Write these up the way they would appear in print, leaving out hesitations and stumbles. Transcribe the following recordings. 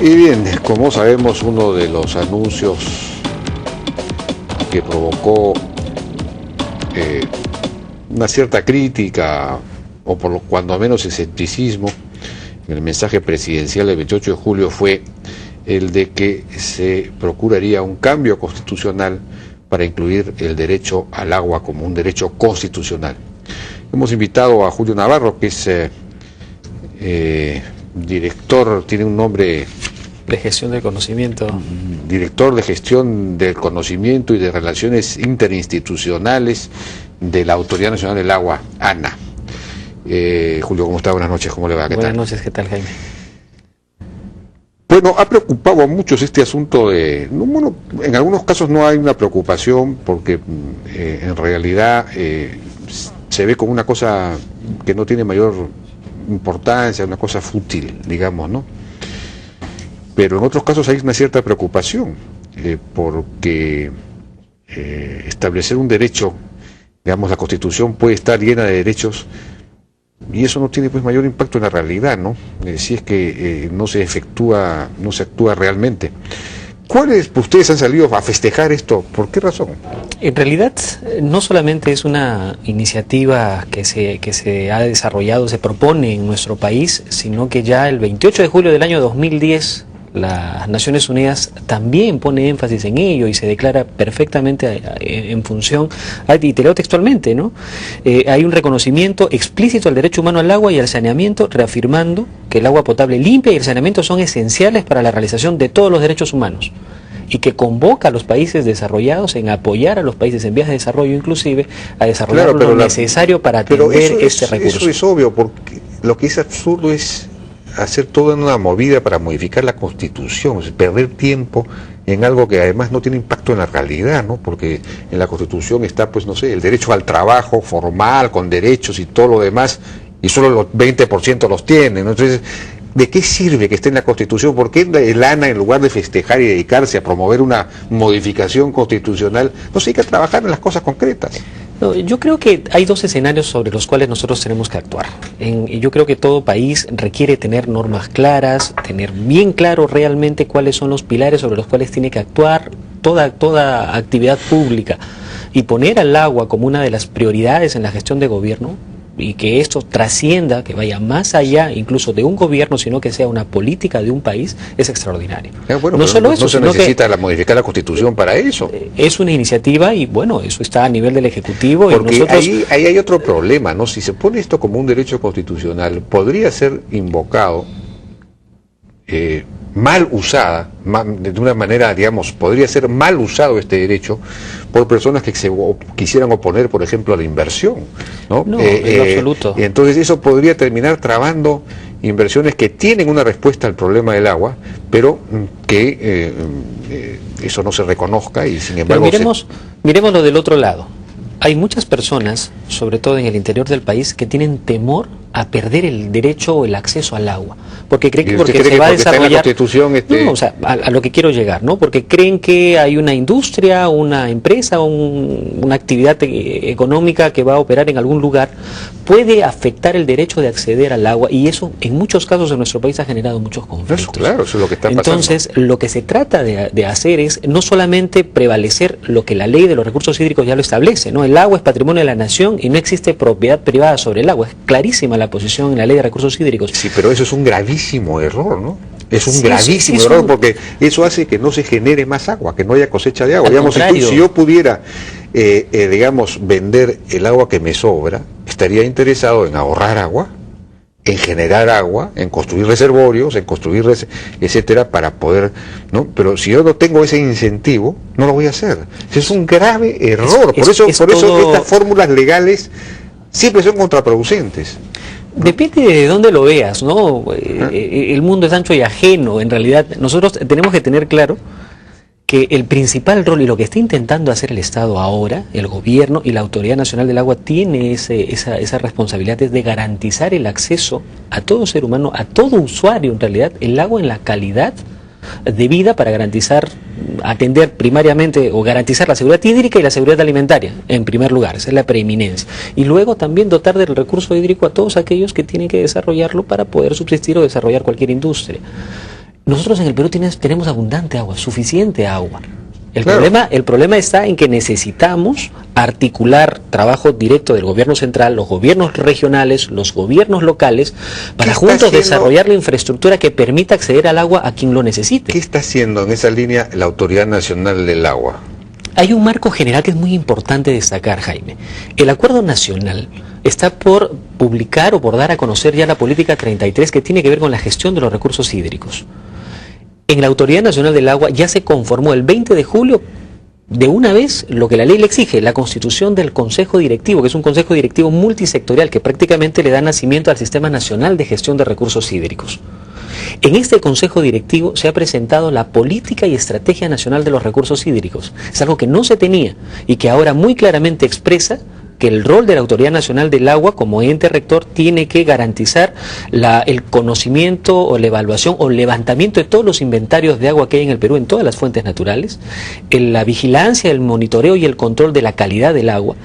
Y bien, como sabemos, uno de los anuncios que provocó una cierta crítica, o por lo cuando menos escepticismo, en el mensaje presidencial del 28 de julio fue el de que se procuraría un cambio constitucional para incluir el derecho al agua como un derecho constitucional. Hemos invitado a Julio Navarro, que es director, tiene un nombre... de gestión del conocimiento. Director de gestión del conocimiento y de relaciones interinstitucionales de la Autoridad Nacional del Agua, ANA. Julio, ¿cómo está? Buenas noches, ¿cómo le va? ¿Qué Buenas tal? noches, ¿qué tal, Jaime? Bueno, ha preocupado a muchos este asunto de... Bueno, en algunos casos no hay una preocupación porque en realidad se ve como una cosa que no tiene mayor importancia, una cosa fútil, digamos, ¿no? Pero en otros casos hay una cierta preocupación porque establecer un derecho, digamos, la Constitución puede estar llena de derechos y eso no tiene pues mayor impacto en la realidad, ¿no? Si es que no se actúa realmente. ¿Cuáles ustedes han salido a festejar esto? ¿Por qué razón? En realidad, no solamente es una iniciativa que se ha desarrollado, se propone en nuestro país, sino que ya el 28 de julio del año 2010, las Naciones Unidas también pone énfasis en ello y se declara perfectamente en función, y te leo textualmente, ¿no? Hay un reconocimiento explícito al derecho humano al agua y al saneamiento, reafirmando que el agua potable limpia y el saneamiento son esenciales para la realización de todos los derechos humanos, y que convoca a los países desarrollados en apoyar a los países en vías de desarrollo, inclusive a desarrollar lo necesario para atender este recurso. Eso es obvio, porque lo que es absurdo es hacer toda una movida para modificar la Constitución, es perder tiempo en algo que además no tiene impacto en la realidad, ¿no? Porque en la Constitución está, pues no sé, el derecho al trabajo formal, con derechos y todo lo demás, y solo los 20% los tienen, ¿no? Entonces, ¿de qué sirve que esté en la Constitución? ¿Por qué el ANA, en lugar de festejar y dedicarse a promover una modificación constitucional, no se dedica a trabajar en las cosas concretas? No, yo creo que hay dos escenarios sobre los cuales nosotros tenemos que actuar. Yo creo que todo país requiere tener normas claras, tener bien claro realmente cuáles son los pilares sobre los cuales tiene que actuar toda actividad pública, y poner al agua como una de las prioridades en la gestión de gobierno, y que esto trascienda, que vaya más allá incluso de un gobierno, sino que sea una política de un país, es extraordinario. Bueno, no solo eso, no se necesita modificar la Constitución para eso. Es una iniciativa y bueno, eso está a nivel del Ejecutivo. Porque y nosotros... ahí hay otro problema, ¿no? Si se pone esto como un derecho constitucional, podría ser invocado mal usada, de una manera, digamos, podría ser mal usado este derecho por personas que se quisieran oponer, por ejemplo, a la inversión, ¿no? No, en absoluto. Y entonces eso podría terminar trabando inversiones que tienen una respuesta al problema del agua, pero que eso no se reconozca y sin embargo... Pero miremoslo del otro lado. Hay muchas personas, sobre todo en el interior del país, que tienen temor a perder el derecho o el acceso al agua, porque creen que porque se va a desarrollar... No, o sea, a lo que quiero llegar, ¿no? Porque creen que hay una industria, una empresa, una actividad económica que va a operar en algún lugar, puede afectar el derecho de acceder al agua, y eso en muchos casos en nuestro país ha generado muchos conflictos. Eso, claro, eso es lo que está pasando. Entonces, lo que se trata de hacer es no solamente prevalecer lo que la ley de los recursos hídricos ya lo establece, ¿no? El agua es patrimonio de la nación y no existe propiedad privada sobre el agua. Es clarísima la posición en la ley de recursos hídricos. Sí, pero eso es un gravísimo error, ¿no? Es un gravísimo error porque eso hace que no se genere más agua, que no haya cosecha de agua. Digamos, si yo pudiera, digamos, vender el agua que me sobra, estaría interesado en ahorrar agua, en generar agua, en construir reservorios, en construir, etcétera, para poder, ¿no? Pero si yo no tengo ese incentivo, no lo voy a hacer. Es un grave error. Por eso estas fórmulas legales siempre son contraproducentes. Depende de dónde lo veas, ¿no? El mundo es ancho y ajeno. En realidad, nosotros tenemos que tener claro que el principal rol y lo que está intentando hacer el Estado ahora, el gobierno y la Autoridad Nacional del Agua tiene esa responsabilidad de garantizar el acceso a todo ser humano, a todo usuario en realidad, el agua en la calidad de vida para garantizar, atender primariamente o garantizar la seguridad hídrica y la seguridad alimentaria en primer lugar, esa es la preeminencia, y luego también dotar del recurso hídrico a todos aquellos que tienen que desarrollarlo para poder subsistir o desarrollar cualquier industria. Nosotros en el Perú tenemos abundante agua, suficiente agua. Claro. El problema está en que necesitamos articular trabajo directo del gobierno central, los gobiernos regionales, los gobiernos locales, para juntos desarrollar la infraestructura que permita acceder al agua a quien lo necesite. ¿Qué está haciendo en esa línea la Autoridad Nacional del Agua? Hay un marco general que es muy importante destacar, Jaime. El Acuerdo Nacional está por publicar o por dar a conocer ya la Política 33, que tiene que ver con la gestión de los recursos hídricos. En la Autoridad Nacional del Agua ya se conformó el 20 de julio de una vez lo que la ley le exige, la constitución del Consejo Directivo, que es un Consejo Directivo multisectorial que prácticamente le da nacimiento al Sistema Nacional de Gestión de Recursos Hídricos. En este Consejo Directivo se ha presentado la Política y Estrategia Nacional de los Recursos Hídricos. Es algo que no se tenía y que ahora muy claramente expresa que el rol de la Autoridad Nacional del Agua como ente rector tiene que garantizar el conocimiento o la evaluación o el levantamiento de todos los inventarios de agua que hay en el Perú en todas las fuentes naturales, la vigilancia, el monitoreo y el control de la calidad del agua,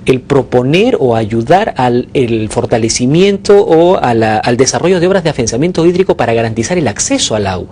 el proponer o ayudar al fortalecimiento o al desarrollo de obras de afianzamiento hídrico para garantizar el acceso al agua.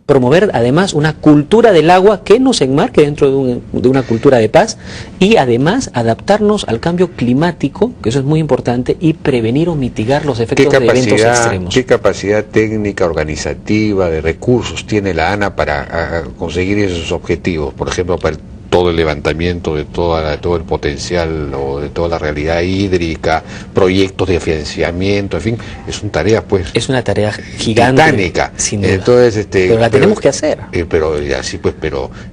Promover además una cultura del agua que nos enmarque dentro de una cultura de paz y además adaptarnos al cambio climático, que eso es muy importante, y prevenir o mitigar los efectos de eventos extremos. ¿Qué capacidad técnica, organizativa, de recursos tiene la ANA para conseguir esos objetivos? Por ejemplo, para todo el levantamiento de todo el potencial o de toda la realidad hídrica, proyectos de financiamiento, en fin, es una tarea es una tarea gigante, titánica. Sin duda. Entonces, pero la tenemos que hacer. Pero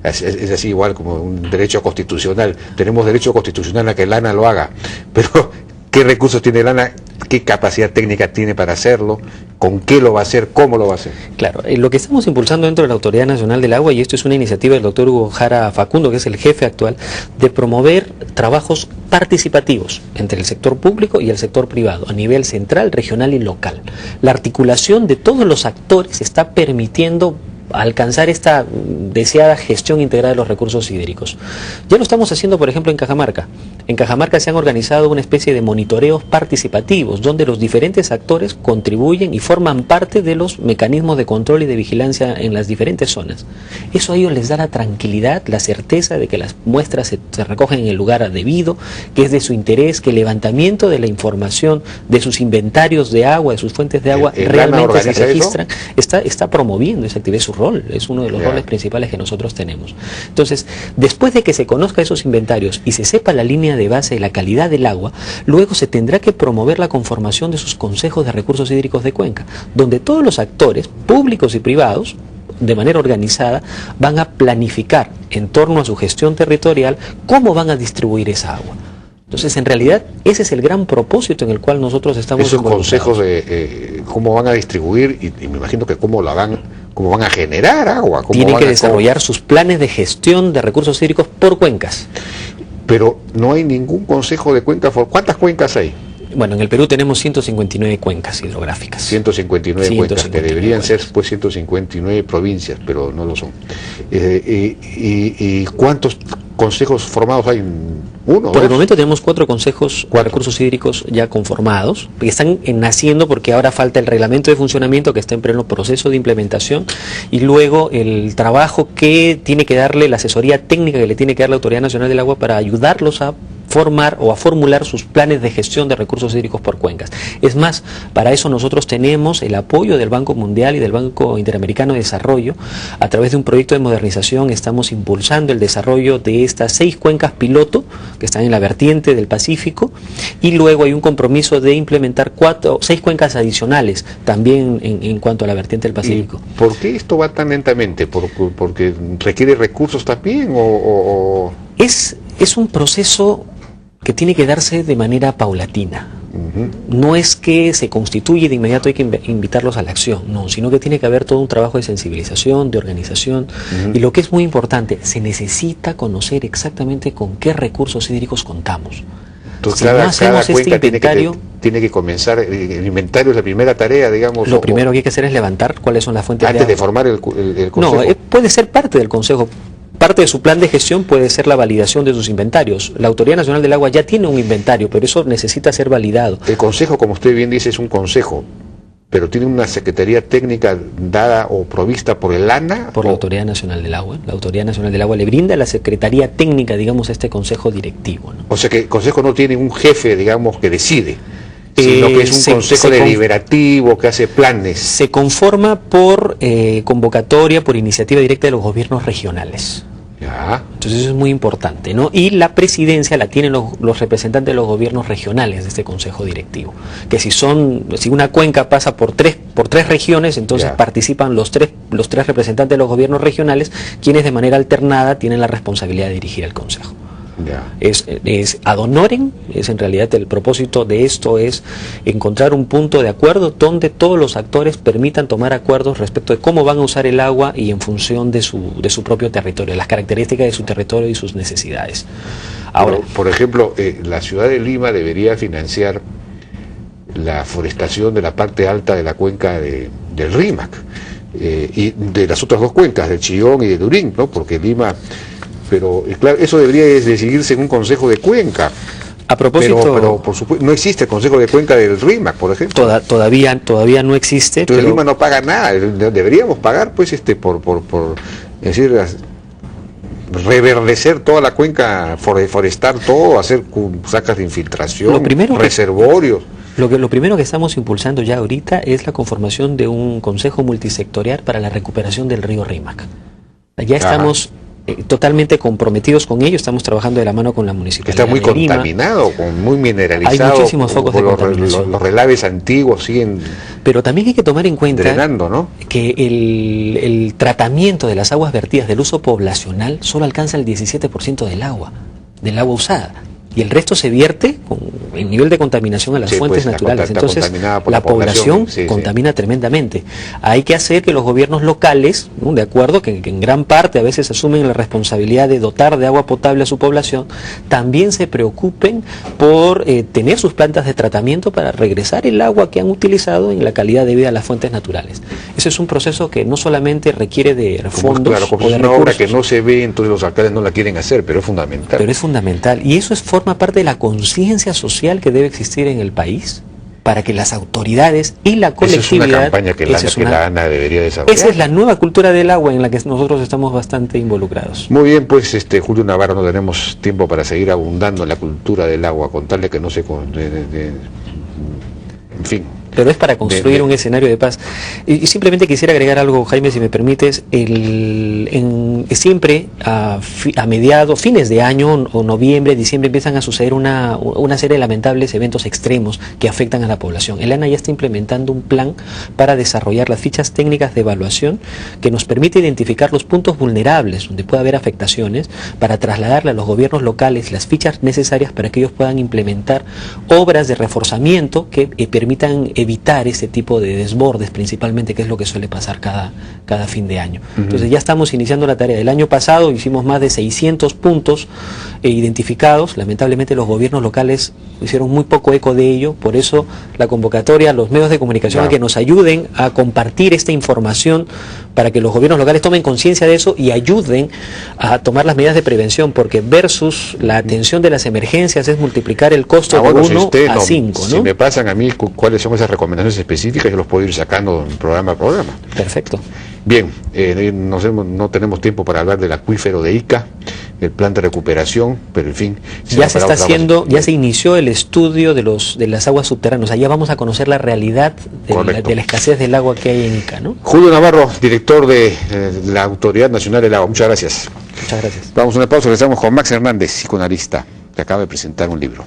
es así igual como un derecho constitucional. Tenemos derecho constitucional a que el ANA lo haga, pero ¿qué recursos tiene el ANA? ¿Qué capacidad técnica tiene para hacerlo? ¿Con qué lo va a hacer? ¿Cómo lo va a hacer? Claro, lo que estamos impulsando dentro de la Autoridad Nacional del Agua, y esto es una iniciativa del doctor Hugo Jara Facundo, que es el jefe actual, de promover trabajos participativos entre el sector público y el sector privado, a nivel central, regional y local. La articulación de todos los actores está permitiendo alcanzar esta deseada gestión integrada de los recursos hídricos. Ya lo estamos haciendo, por ejemplo, en Cajamarca. En Cajamarca se han organizado una especie de monitoreos participativos, donde los diferentes actores contribuyen y forman parte de los mecanismos de control y de vigilancia en las diferentes zonas. Eso a ellos les da la tranquilidad, la certeza de que las muestras se recogen en el lugar debido, que es de su interés, que el levantamiento de la información de sus inventarios de agua, de sus fuentes de agua, realmente se registran. Está promoviendo esa actividad, su rol, es uno de los roles principales que nosotros tenemos. Entonces, después de que se conozca esos inventarios y se sepa la línea de base de la calidad del agua, luego se tendrá que promover la conformación de sus consejos de recursos hídricos de cuenca, donde todos los actores, públicos y privados, de manera organizada, van a planificar en torno a su gestión territorial cómo van a distribuir esa agua. Entonces, en realidad, ese es el gran propósito en el cual nosotros estamos esos consejos de cómo van a distribuir y me imagino que cómo van a generar agua. Tienen que desarrollar sus planes de gestión de recursos hídricos por cuencas. Pero no hay ningún consejo de cuencas. ¿Cuántas cuencas hay? Bueno, en el Perú tenemos 159 cuencas hidrográficas. 159 cuencas, que deberían ser pues 159 provincias, pero no lo son. ¿Y cuántos consejos formados hay? ¿Uno? Por el momento tenemos 4 consejos de recursos hídricos ya conformados, que están naciendo porque ahora falta el reglamento de funcionamiento que está en pleno proceso de implementación, y luego el trabajo que tiene que darle, la asesoría técnica que le tiene que dar la Autoridad Nacional del Agua para ayudarlos a formar o a formular sus planes de gestión de recursos hídricos por cuencas. Es más, para eso nosotros tenemos el apoyo del Banco Mundial y del Banco Interamericano de Desarrollo. A través de un proyecto de modernización estamos impulsando el desarrollo de estas 6 cuencas piloto que están en la vertiente del Pacífico, y luego hay un compromiso de implementar 6 cuencas adicionales también en cuanto a la vertiente del Pacífico. ¿Y por qué esto va tan lentamente? ¿Porque requiere recursos también o...? Es un proceso que tiene que darse de manera paulatina. No es que se constituye de inmediato, hay que invitarlos a la acción, no, sino que tiene que haber todo un trabajo de sensibilización, de organización, y lo que es muy importante, se necesita conocer exactamente con qué recursos hídricos contamos. Entonces, cada cuenca tiene que comenzar, el inventario es la primera tarea, digamos. Lo primero que hay que hacer es levantar cuáles son las fuentes antes de formar el consejo. No, puede ser parte del consejo. Parte de su plan de gestión puede ser la validación de sus inventarios. La Autoridad Nacional del Agua ya tiene un inventario, pero eso necesita ser validado. El consejo, como usted bien dice, es un consejo. pero tiene una secretaría técnica dada o provista por el ANA. Por la Autoridad Nacional del Agua. La Autoridad Nacional del Agua le brinda a la secretaría técnica, digamos, a este consejo directivo, ¿no? O sea que el consejo no tiene un jefe, digamos, que decide, sino que es un consejo deliberativo que hace planes. Se conforma por convocatoria, por iniciativa directa de los gobiernos regionales. Ya. Entonces eso es muy importante, ¿no? Y la presidencia la tienen los representantes de los gobiernos regionales de este consejo directivo, que si una cuenca pasa por tres regiones, entonces Ya. participan los tres representantes de los gobiernos regionales, quienes de manera alternada tienen la responsabilidad de dirigir el consejo. Ya. Es ad honorem, es en realidad el propósito de esto es encontrar un punto de acuerdo donde todos los actores permitan tomar acuerdos respecto de cómo van a usar el agua y en función de su propio territorio, las características de su territorio y sus necesidades. Ahora, Pero, por ejemplo, la ciudad de Lima debería financiar la forestación de la parte alta de la cuenca del Rímac y de las otras dos cuencas, del Chillón y del Lurín, ¿no? Porque Lima... Pero claro, eso debería decidirse en un consejo de cuenca. a propósito, pero por supuesto, no existe el consejo de cuenca del Rímac, por ejemplo. todavía no existe. Entonces Lima no paga nada. Deberíamos pagar, pues, por decir, reverdecer toda la cuenca, forestar todo, hacer sacas de infiltración, reservorios. Lo primero que estamos impulsando ya ahorita es la conformación de un consejo multisectorial para la recuperación del río Rímac. Ya estamos totalmente comprometidos con ello, estamos trabajando de la mano con la municipalidad. Está muy contaminado, muy mineralizado. Hay muchísimos focos de contaminación. Los relaves antiguos siguen. Pero también hay que tomar en cuenta drenando, ¿no? Que el tratamiento de las aguas vertidas del uso poblacional solo alcanza el 17% del agua usada. Y el resto se vierte con el nivel de contaminación a las fuentes naturales. Entonces, la población contamina tremendamente. Hay que hacer que los gobiernos locales, ¿no?, de acuerdo, que en gran parte a veces asumen la responsabilidad de dotar de agua potable a su población, también se preocupen por tener sus plantas de tratamiento para regresar el agua que han utilizado en la calidad de vida a las fuentes naturales. Ese es un proceso que no solamente requiere de fondos, claro, como o de es una recursos, obra que no se ve, entonces los alcaldes no la quieren hacer, pero es fundamental. Pero es fundamental, y eso forma parte de la conciencia social que debe existir en el país para que las autoridades y la colectividad... Esa es una campaña que la ANA debería desarrollar. Esa es la nueva cultura del agua en la que nosotros estamos bastante involucrados. Muy bien, pues Julio Navarro, no tenemos tiempo para seguir abundando en la cultura del agua, contarle que no se... en fin... Pero es para construir un escenario de paz. Y simplemente quisiera agregar algo, Jaime, si me permites. Siempre a fines de año, o noviembre, diciembre, empiezan a suceder una serie de lamentables eventos extremos que afectan a la población. El ANA ya está implementando un plan para desarrollar las fichas técnicas de evaluación que nos permite identificar los puntos vulnerables donde puede haber afectaciones, para trasladarle a los gobiernos locales las fichas necesarias para que ellos puedan implementar obras de reforzamiento que permitan evitar ese tipo de desbordes, principalmente, que es lo que suele pasar cada fin de año. Entonces ya estamos iniciando la tarea. El año pasado hicimos más de 600 puntos identificados. Lamentablemente los gobiernos locales hicieron muy poco eco de ello, por eso la convocatoria a los medios de comunicación, que nos ayuden a compartir esta información para que los gobiernos locales tomen conciencia de eso y ayuden a tomar las medidas de prevención, porque versus la atención de las emergencias es multiplicar el costo de 1 a 5, ¿no? Si me pasan a mí cuáles son esas recomendaciones específicas, yo los puedo ir sacando programa a programa. Perfecto. Bien, no tenemos tiempo para hablar del acuífero de Ica, el plan de recuperación, pero en fin. Ya se inició el estudio de las aguas subterráneas. Allá vamos a conocer la realidad de la escasez del agua que hay en Ica, ¿no? Julio Navarro, director de la Autoridad Nacional del Agua. Muchas gracias. Muchas gracias. Vamos a una pausa, regresamos con Max Hernández, psicoanalista, que acaba de presentar un libro.